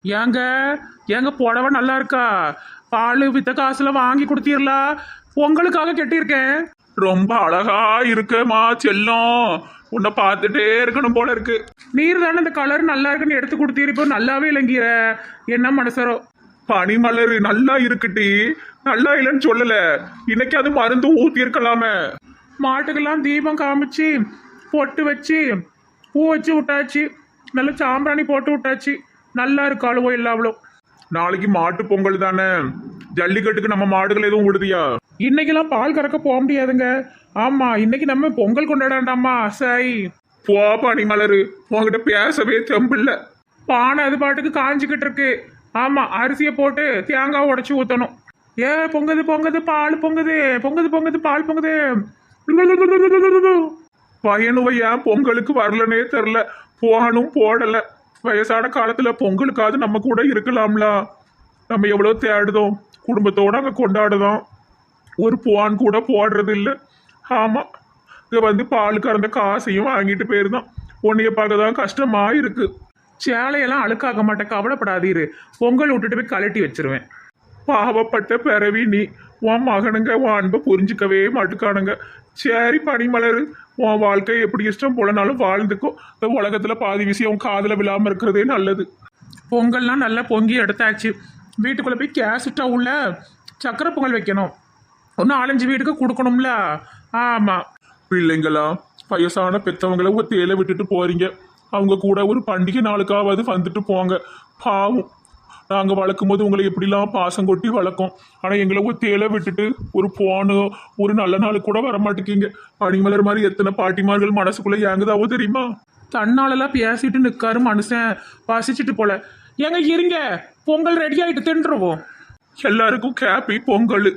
ஏங்க ஏங்க புடவை நல்லா இருக்கா? பால் வித்த காசுல வாங்கி கொடுத்தீர்களா? பொங்கலுக்காக கட்டியிருக்கேன். ரொம்ப அழகா இருக்குமா செல்லம், உன்னை பார்த்துட்டே இருக்கணும் போல இருக்கு. நீர் தானே இந்த கலர் நல்லா இருக்குன்னு எடுத்து கொடுத்தீர், இப்போ நல்லாவே இல்லைங்கிற என்ன மனசரோ. பனிமலர் நல்லா இருக்குட்டி, நல்லா இல்லைன்னு சொல்லல. இன்னைக்கு அது மருந்து ஊத்தி இருக்கலாமே. மாட்டுக்கெல்லாம் தீபம் காமிச்சு பொட்டு வச்சு பூ வச்சு விட்டாச்சு, நல்ல சாம்பிராணி போட்டு விட்டாச்சு. நல்லா இருக்கு அழுவோ இல்லாமலோ. நாளைக்கு மாட்டு பொங்கல் தானே, ஜல்லிக்கட்டுக்கு நம்ம மாடுகள் எதுவும் விடுதியா? இன்னைக்கெல்லாம் பால் கறக்க போக முடியாதுங்க. ஆமா, இன்னைக்கு நம்ம பொங்கல் கொண்டாடாண்டாமா. சரி போ பனிமலரு, உங்ககிட்ட பேசவே தெம்பில்ல. பானை அது பாட்டுக்கு காஞ்சிக்கிட்டு இருக்கு. ஆமா, அரிசியை போட்டு தேங்காய் உடைச்சு ஊத்தணும். ஏ பொங்குது பொங்குது பால் பொங்குது, பொங்குது பொங்குது பால் பொங்குது. பையனுவ ஏன் பொங்கலுக்கு வரலனே தெரில, போகணும் போடல. வயசான காலத்துல பொங்கலுக்காவது நம்ம கூட இருக்கலாம்ல. நம்ம எவ்வளவு தேடுதோம், குடும்பத்தோட அங்க கொண்டாடுதோம். ஒரு புவான் கூட போடுறது இல்லை. ஆமா, இங்க வந்து பால் கறந்த காசையும் வாங்கிட்டு போயிருந்தான். உன்னைய பார்க்க தான் கஷ்டமா இருக்கு. சேலையெல்லாம் அழுக்காக்க மாட்டேன், கவலைப்படாதீரு. பொங்கல் விட்டுட்டு போய் கழட்டி வச்சிருவேன். பாவப்பட்ட பிறவி நீ, உன் மகனுங்க உன் அன்பை புரிஞ்சுக்கவே மாட்டுக்கானுங்க. சரி பனிமலர், உன் வாழ்க்கை எப்படி இஷ்டம் போலனாலும் வாழ்ந்துக்கும். இந்த உலகத்துல பாதி விஷயம் உன் காதுல விழாம இருக்கிறதே நல்லது. பொங்கல்லாம் நல்லா பொங்கி எடுத்தாச்சு. வீட்டுக்குள்ள போய் கேஸ்ட்டா உள்ள சக்கரை பொங்கல் வைக்கணும். ஒன்று 4-5 வீட்டுக்கு கொடுக்கணும்ல. ஆமா, பிள்ளைங்களா வயசான பெற்றவங்களை ஒரு தேலை விட்டுட்டு போறீங்க. அவங்க கூட ஒரு பண்டிகை நாளுக்காவது வந்துட்டு போங்க. பாவம், நாங்கள் வளர்க்கும் போது உங்களை எப்படிலாம் பாசம் கொட்டி வளர்க்கும். ஆனால் எங்களை ஒரு தேலை விட்டுட்டு ஒரு போனோ ஒரு நல்ல நாள் கூட வரமாட்டேங்கிங்க. பனிமலர் மாதிரி எத்தனை பாட்டிமார்கள் மனசுக்குள்ளே ஏங்குதாவோ தெரியுமா? தன்னாலெல்லாம் பேசிட்டு நிற்காரு மனுஷன், பசிச்சுட்டு போல. ஏங்க இருங்க, பொங்கல் ரெடி ஆகிட்டு தின்றுவோம். எல்லாருக்கும் ஹாப்பி பொங்கல்.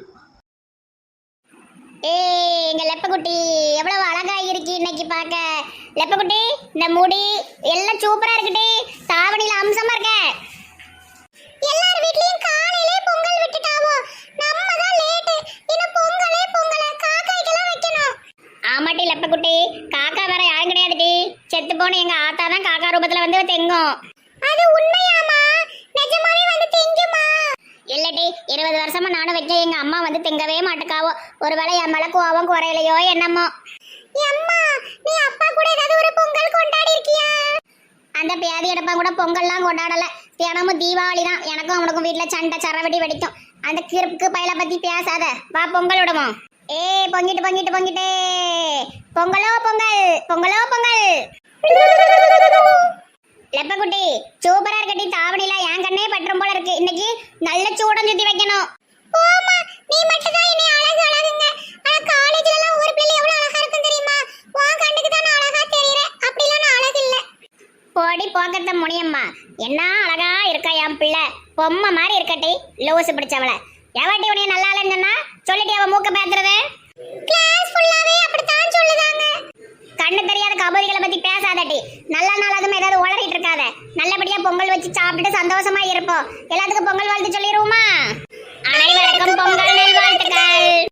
ஏய் எங்க லெப்பக்குட்டி எவ்வளவு அழகா இருக்கு இன்னைக்கு பார்க்க. லெப்பக்குட்டி, இந்த முடி எல்லாம் சூப்பரா இருக்குடி, தாவணியில அம்சமா இருக்க. எல்லார் வீட்லயும் காலையிலே பொங்கல் விட்டுட்டாவோ, நம்ம தான் லேட். இன்னும் பொங்கலே பொங்கல காக்காய்க்கெல்லாம் வைக்கணும். ஆமாட்டி லெப்பக்குட்டி, காக்கா வேற யாரும் கிடையாதுடி. செத்து போன எங்க ஆத்தா தான் காக்கா ரூபத்துல வந்து தெங்கும். அது உண்மையாமா? நிஜமாவே வந்து தெங்குமா? இல்லடி, 20 வருஷமா நானும் வைக்க எங்க அம்மா வந்து திங்கவே மாட்டேக்காவோ. ஒருவேளை என் மேல கோவம் குறையிலையோ என்னமோ. அம்மா, நீ அப்பா கூட ஏதாவது ஒரு பொங்கல் கொண்டாடி இருக்கியா? அந்த பேதி எடுப்பா கூட பொங்கல்லாம் கொண்டாடல. தினமும் தீபாவளி தான். எனக்கும் அவனுக்கும் வீட்டுல சண்டை சரவடி வெடிக்கும். அந்த கிறுக்கு பையில பத்தி பேசாத, வா பொங்கல் விடுவோம். ஏ பொங்கிட்டு பொங்கிட்டு பொங்கிட்டே, பொங்கலோ பொங்கல், பொங்கலோ பொங்கல். லெப்பக்குட்டி சூப்பரா இருக்கட்டி, தாவணில என் கண்ணே பற்றும் போல இருக்கு. இன்னைக்கு நல்ல சூடம் சுத்தி வைக்கணும். போமா, நீ மட்டும் தான் இனி அழகு அழகுங்க. ஆனா காலேஜ்ல எல்லாம் ஒரு பிள்ளை எவ்வளவு அழகா இருக்கும் தெரியுமா? உன் கண்ணுக்கு தான் நான் அழகா தெரியறேன், அப்படிலாம் நான் அழகு இல்ல. போடி போக்கத்த முனியம்மா, என்ன அழகா இருக்கா என் பிள்ளை, பொம்மை மாதிரி இருக்கட்டி. லூசு பிடிச்சவள எவட்டி உனைய நல்லா இல்லைன்னு சொன்னா சொல்லிட்டு அவ மூக்க பேத்துறது. கிளாஸ் ஃபுல்லாவே அப்படித்தான் சொல்லுதாங்க. கண்ணு தெரியாத கபோதிகளை பத்தி பேசாதட்டி. நல்ல நாள் அதுமே ஏதாவது உளறிட்டு இருக்காத. நல்லபடியா பொங்கல் வச்சு சாப்பிட்டுட்டு சந்தோஷமா இருப்போம். எல்லாத்துக்கும் பொங்கல் வாழ்த்து சொல்லிடுவோமா? அனைவருக்கும் பொங்கல் நல்வாழ்த்துக்கள்.